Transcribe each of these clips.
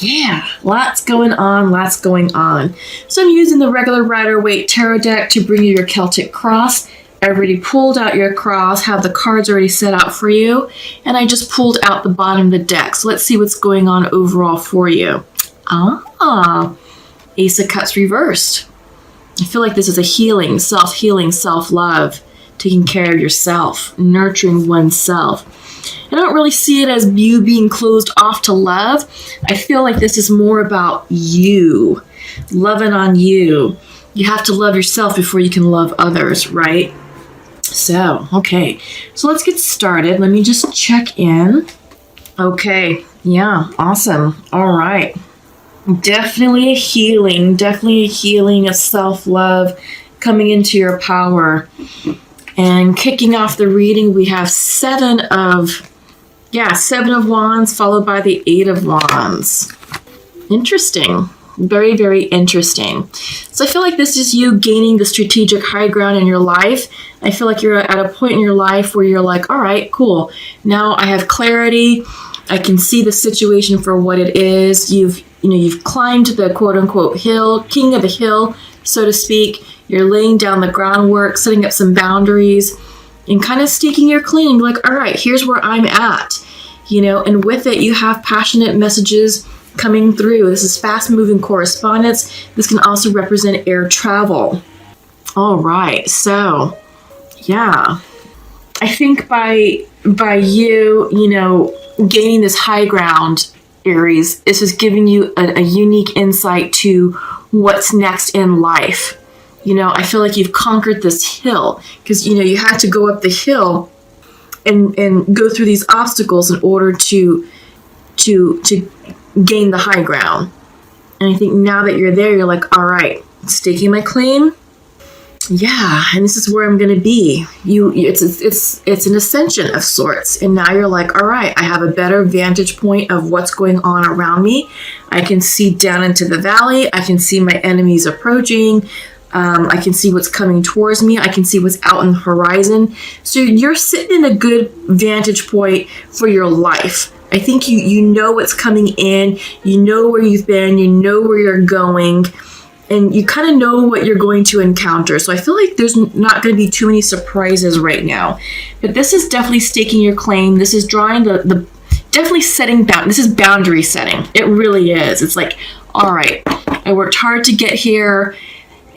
Yeah, lots going on, lots going on. So I'm using the regular Rider-Waite Tarot deck to bring you your Celtic Cross. I already pulled out your cross, have the cards already set out for you, and I just pulled out the bottom of the deck. So let's see what's going on overall for you. Ace of Cups reversed. I feel like this is a healing, self-love, taking care of yourself, nurturing oneself. I don't really see it as you being closed off to love. I feel like this is more about you, loving on you. You have to love yourself before you can love others, right? So, okay. So let's get started. Let me just check in. Okay. Yeah. Awesome. All right. Definitely a healing of self-love, coming into your power. And kicking off the reading, we have Seven of Wands followed by the Eight of Wands. Interesting. Very, very interesting. So I feel like this is you gaining the strategic high ground in your life. I feel like you're at a point in your life where you're like, all right, cool. Now I have clarity. I can see the situation for what it is. You've climbed the quote unquote hill, king of the hill, so to speak. You're laying down the groundwork, setting up some boundaries, and kind of staking your claim. Like, all right, here's where I'm at, and with it, you have passionate messages coming through. This is fast moving correspondence. This can also represent air travel. All right. So yeah, I think by you, gaining this high ground, Aries, this is giving you a unique insight to what's next in life. I feel like you've conquered this hill because, you had to go up the hill and go through these obstacles in order to gain the high ground. And I think now that you're there, you're like, all right, staking my claim. Yeah, and this is where I'm going to be. It's an ascension of sorts. And now you're like, all right, I have a better vantage point of what's going on around me. I can see down into the valley. I can see my enemies approaching. I can see what's coming towards me. I can see what's out on the horizon. So you're sitting in a good vantage point for your life. I think you know what's coming in. You know where you've been. You know where you're going. And you kind of know what you're going to encounter. So I feel like there's not going to be too many surprises right now. But this is definitely staking your claim. This is drawing definitely setting this is boundary setting. It really is. It's like, all right, I worked hard to get here.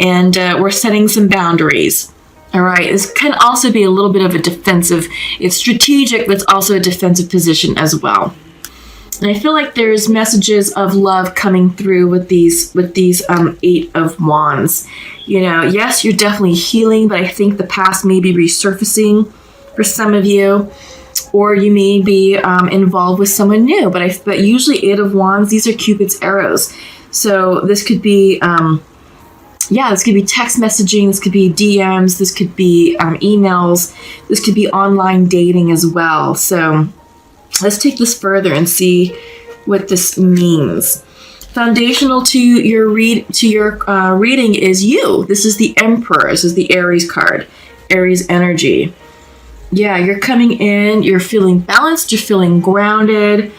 And we're setting some boundaries. All right. This can also be a little bit of a defensive. It's strategic, but it's also a defensive position as well. And I feel like there's messages of love coming through with these Eight of Wands. Yes, you're definitely healing, but I think the past may be resurfacing for some of you, or you may be involved with someone new. But usually Eight of Wands, these are Cupid's arrows. So this could be. This could be text messaging, this could be DMs, this could be emails, this could be online dating as well. So let's take this further and see what this means. Foundational to your reading is you. This is the Emperor. This is the Aries card, Aries energy. Yeah, you're coming in, you're feeling balanced, you're feeling grounded.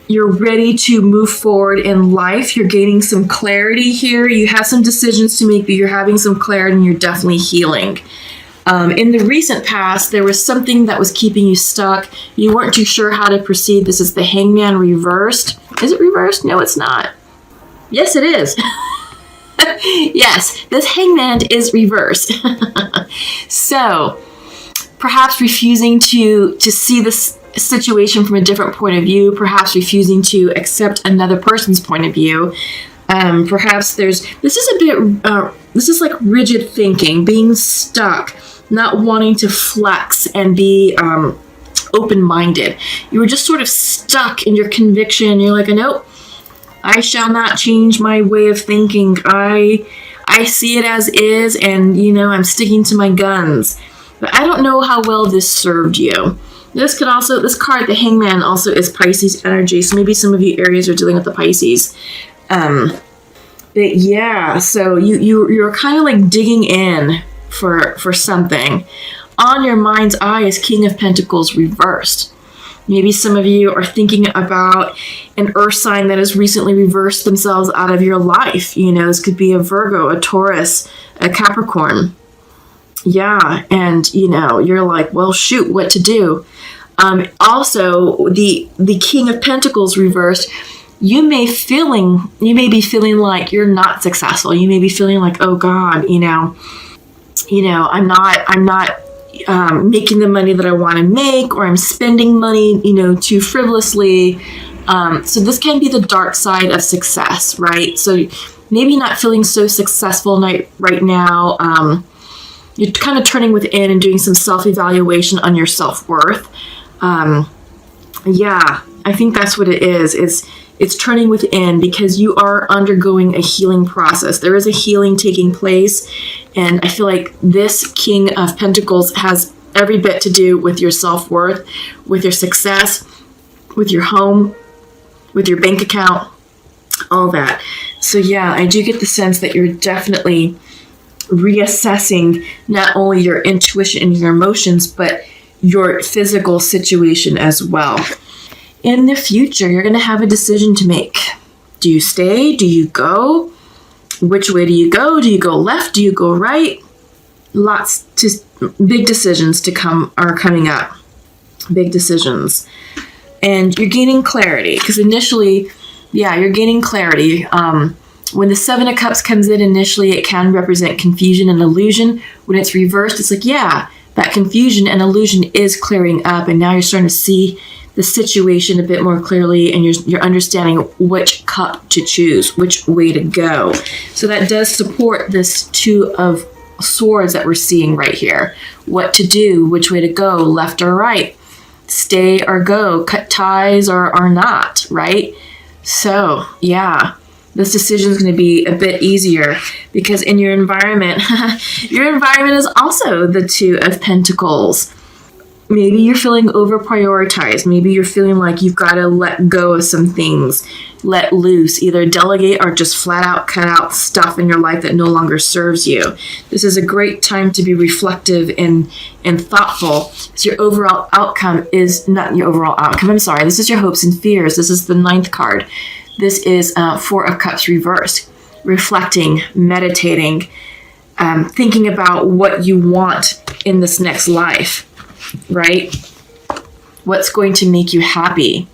You're ready to move forward in life. You're gaining some clarity here. You have some decisions to make, but you're having some clarity and you're definitely healing. In the recent past, there was something that was keeping you stuck. You weren't too sure how to proceed. This is the Hangman reversed. Is it reversed? No, it's not. Yes, it is. Yes, this Hangman is reversed. So, perhaps refusing to see this situation from a different point of view, perhaps refusing to accept another person's point of view. Perhaps this is like rigid thinking, being stuck, not wanting to flex and be open-minded. You were just sort of stuck in your conviction. You're like, nope, I shall not change my way of thinking. I see it as is, and I'm sticking to my guns. But I don't know how well this served you. This card, the Hangman, also is Pisces energy. So maybe some of you Aries are dealing with the Pisces. But yeah, so you're kind of like digging in for something. On your mind's eye is King of Pentacles reversed. Maybe some of you are thinking about an earth sign that has recently reversed themselves out of your life. You know, this could be a Virgo, a Taurus, a Capricorn. Yeah, and you know, you're like, well, shoot, what to do? Also, the King of Pentacles reversed. You may be feeling like you're not successful. You may be feeling like, oh God, I'm not making the money that I want to make, or I'm spending money, too frivolously. So this can be the dark side of success, right? So maybe not feeling so successful right now. You're kind of turning within and doing some self-evaluation on your self-worth. Yeah, I think that's what it is. It's turning within because you are undergoing a healing process. There is a healing taking place. And I feel like this King of Pentacles has every bit to do with your self-worth, with your success, with your home, with your bank account, all that. So yeah, I do get the sense that you're definitely reassessing not only your intuition and your emotions, but your physical situation as well. In the future, you're going to have a decision to make. Do you stay? Do you go? Which way do you go? Do you go left? Do you go right? Big decisions are coming up. Big decisions. And you're gaining clarity because initially, you're gaining clarity. When the Seven of Cups comes in initially, it can represent confusion and illusion. When it's reversed, it's like, that confusion and illusion is clearing up, and now you're starting to see the situation a bit more clearly, and you're understanding which cup to choose, which way to go. So that does support this Two of Swords that we're seeing right here. What to do, which way to go, left or right, stay or go, cut ties or not, right? So, this decision is going to be a bit easier because in your environment, your environment is also the Two of Pentacles. Maybe you're feeling over-prioritized. Maybe you're feeling like you've got to let go of some things, let loose, either delegate or just flat out cut out stuff in your life that no longer serves you. This is a great time to be reflective and thoughtful. So your overall outcome is not your overall outcome. I'm sorry. This is your hopes and fears. This is the 9th card. This is Four of Cups reversed. Reflecting, meditating, thinking about what you want in this next life. Right? What's going to make you happy?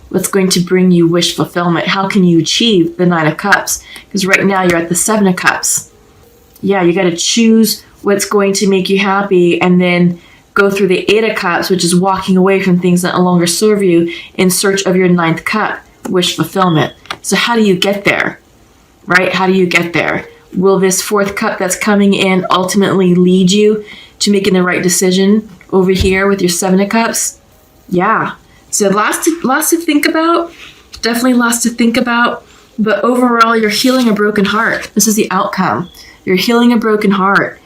What's going to bring you wish fulfillment? How can you achieve the 9 of Cups? Because right now you're at the 7 of Cups. Yeah, you got to choose what's going to make you happy and then go through the 8 of Cups, which is walking away from things that no longer serve you in search of your 9th cup, wish fulfillment. So how do you get there? Right? How do you get there? Will this 4th cup that's coming in ultimately lead you to making the right decision over here with your 7 of Cups? Yeah. So lots to think about. Definitely lots to think about. But overall, you're healing a broken heart. This is the outcome. You're healing a broken heart.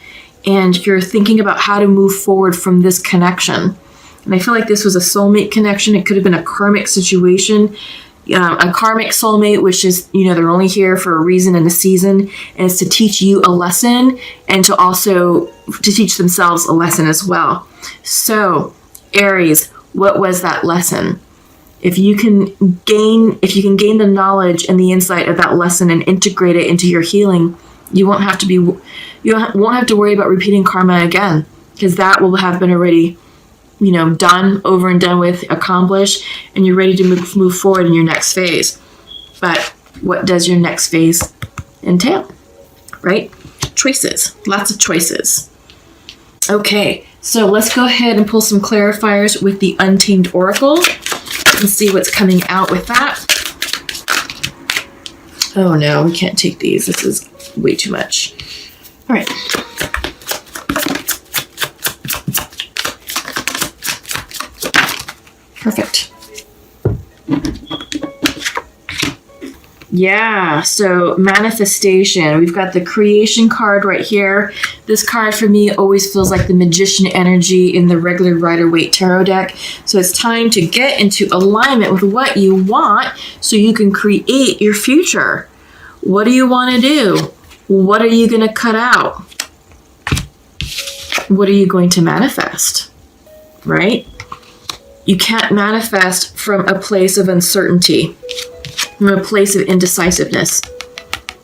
And you're thinking about how to move forward from this connection. And I feel like this was a soulmate connection. It could have been a karmic situation. A karmic soulmate, which is, they're only here for a reason and a season, and it's to teach you a lesson and to teach themselves a lesson as well. So, Aries, what was that lesson? If you can gain the knowledge and the insight of that lesson and integrate it into your healing, you won't have to worry about repeating karma again, because that will have been already done, over and done with, accomplished, and you're ready to move forward in your next phase. But what does your next phase entail? Right? Choices. Lots of choices. Okay, so let's go ahead and pull some clarifiers with the Untamed Oracle and see what's coming out with that. Oh no, we can't take these. This is way too much. All right. Perfect. Yeah, so manifestation. We've got the creation card right here. This card for me always feels like the magician energy in the regular Rider-Waite tarot deck. So it's time to get into alignment with what you want so you can create your future. What do you want to do? What are you going to cut out? What are you going to manifest? Right? You can't manifest from a place of uncertainty, from a place of indecisiveness.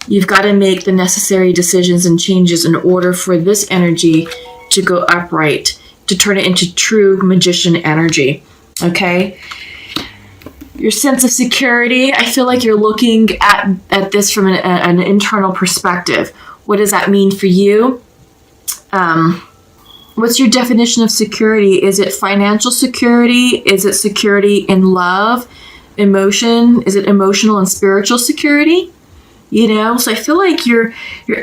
You've got to make the necessary decisions and changes in order for this energy to go upright, to turn it into true magician energy. Okay? Your sense of security, I feel like you're looking at this from an internal perspective. What does that mean for you? What's your definition of security? Is it financial security? Is it security in love, emotion? Is it emotional and spiritual security? You know, so I feel like you're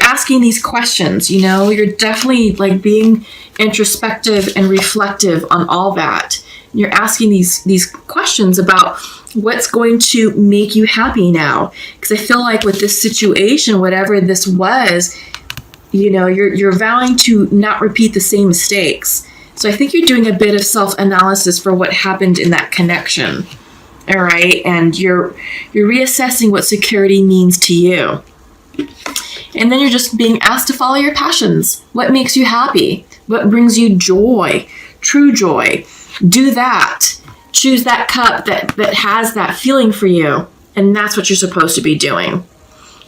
asking these questions, you know, you're definitely like being introspective and reflective on all that. You're asking these questions about what's going to make you happy now. Because I feel like with this situation, whatever this was, you know, you're vowing to not repeat the same mistakes. So I think you're doing a bit of self-analysis for what happened in that connection. All right. And you're reassessing what security means to you. And then you're just being asked to follow your passions. What makes you happy? What brings you joy? True joy. Do that. Choose that cup that has that feeling for you. And that's what you're supposed to be doing.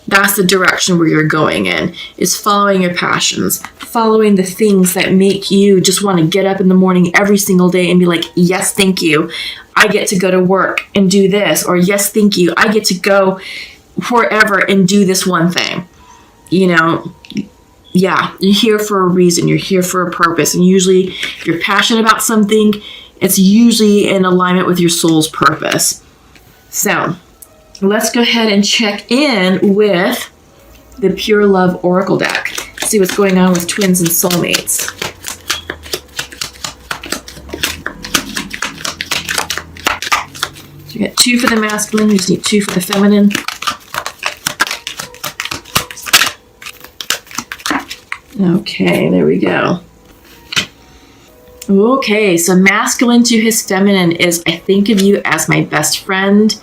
That's the direction where you're going in, is following your passions, following the things that make you just want to get up in the morning every single day and be like, yes, thank you. I get to go to work and do this. Or yes, thank you. I get to go wherever and do this one thing. You know, yeah, you're here for a reason. You're here for a purpose. And usually if you're passionate about something, it's usually in alignment with your soul's purpose. So let's go ahead and check in with the Pure Love Oracle deck. See what's going on with twins and soulmates. So we got 2 for the masculine. We just need 2 for the feminine. Okay, there we go. Okay, so masculine to his feminine is, I think of you as my best friend.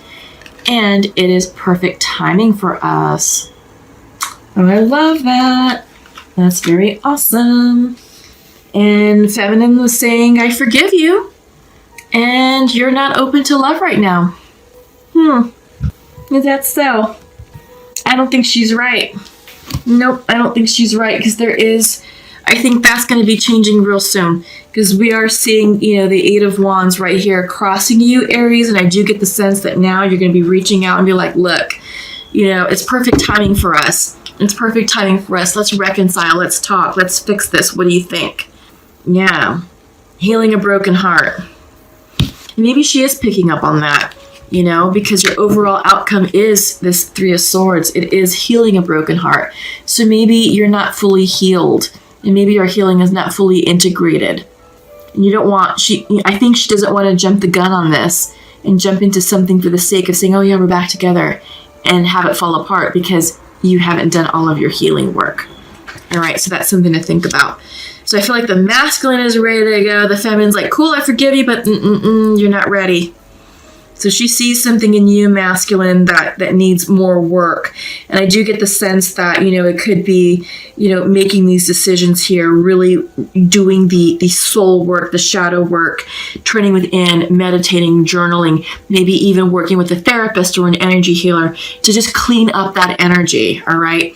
And it is perfect timing for us. Oh, I love that. That's very awesome. And feminine was saying, I forgive you. And you're not open to love right now. Is that so? I don't think she's right. Nope, I don't think she's right, because I think that's going to be changing real soon, because we are seeing, you know, the 8 of Wands right here crossing you, Aries, and I do get the sense that now you're going to be reaching out and be like, look, you know, it's perfect timing for us. It's perfect timing for us. Let's reconcile. Let's talk. Let's fix this. What do you think? Yeah. Healing a broken heart. Maybe she is picking up on that, you know, because your overall outcome is this 3 of Swords. It is healing a broken heart. So maybe you're not fully healed. And maybe your healing is not fully integrated. And you don't want, I think she doesn't want to jump the gun on this and jump into something for the sake of saying, oh yeah, we're back together, and have it fall apart because you haven't done all of your healing work. All right, so that's something to think about. So I feel like the masculine is ready to go. The feminine's like, cool, I forgive you, but you're not ready. So she sees something in you, masculine, that needs more work. And I do get the sense that, you know, it could be, you know, making these decisions here, really doing the soul work, the shadow work, turning within, meditating, journaling, maybe even working with a therapist or an energy healer to just clean up that energy, all right?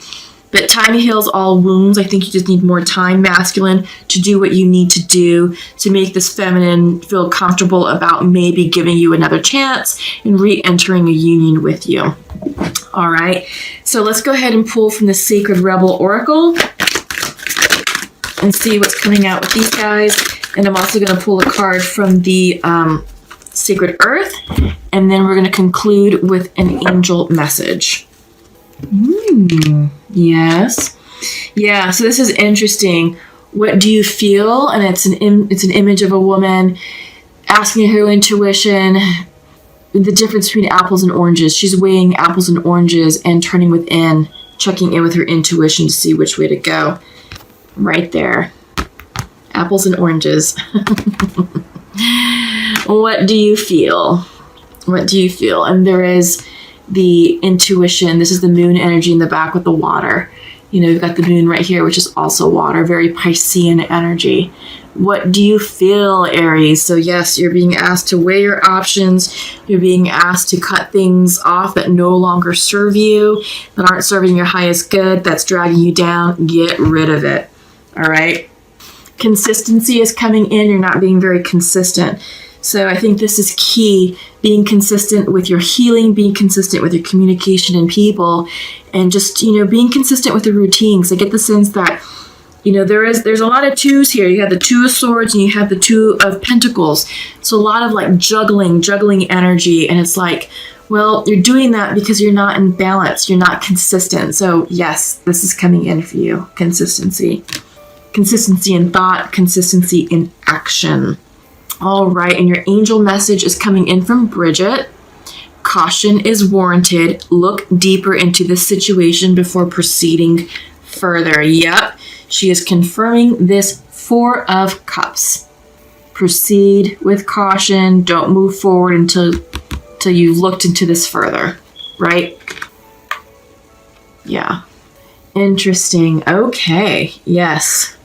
But time heals all wounds. I think you just need more time, masculine, to do what you need to do to make this feminine feel comfortable about maybe giving you another chance and re-entering a union with you. All right. So let's go ahead and pull from the Sacred Rebel Oracle and see what's coming out with these guys. And I'm also going to pull a card from the Sacred Earth. And then we're going to conclude with an angel message. Yes. Yeah, so this is interesting. What do you feel? And it's an image of a woman asking her intuition the difference between apples and oranges. She's weighing apples and oranges and turning within, checking in with her intuition to see which way to go. Right there. Apples and oranges. What do you feel? What do you feel? And there is the intuition. This is the moon energy in the back with the water. You know, you've got the moon right here, which is also water, very Piscean energy. What do you feel, Aries? So yes, you're being asked to weigh your options. You're being asked to cut things off that no longer serve you, that aren't serving your highest good, that's dragging you down. Get rid of it. All right. Consistency is coming in. You're not being very consistent. So I think this is key, being consistent with your healing, being consistent with your communication and people, and just, you know, being consistent with the routines. I get the sense that, you know, there's a lot of twos here. You have the Two of Swords and you have the Two of Pentacles. So a lot of like juggling energy. And it's like, well, you're doing that because you're not in balance. You're not consistent. So yes, this is coming in for you. Consistency. Consistency in thought, consistency in action. All right, and your angel message is coming in from Bridget. Caution is warranted. Look deeper into the situation before proceeding further. Yep, she is confirming this Four of Cups. Proceed with caution. Don't move forward until you've looked into this further, right? Yeah. Interesting. Okay, yes.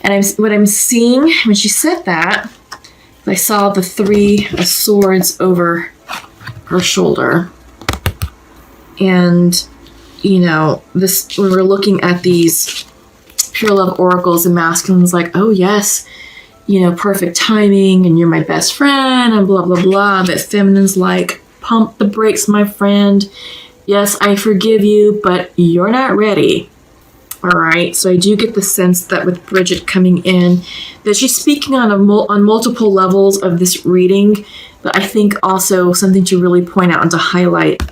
And what I'm seeing when she said that, I saw the Three of Swords over her shoulder. And, you know, this, when we're looking at these pure love oracles, and masculine's like, oh yes, you know, perfect timing, and you're my best friend, and blah, blah, blah. But feminine's like, pump the brakes, my friend. Yes, I forgive you, but you're not ready. All right, so I do get the sense that with Bridget coming in, that she's speaking on multiple levels of this reading, but I think also something to really point out and to highlight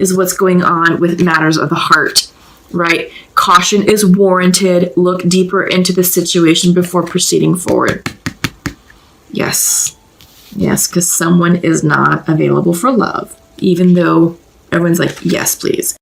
is what's going on with matters of the heart, right? Caution is warranted. Look deeper into the situation before proceeding forward. Yes. Yes, because someone is not available for love, even though everyone's like, yes, please.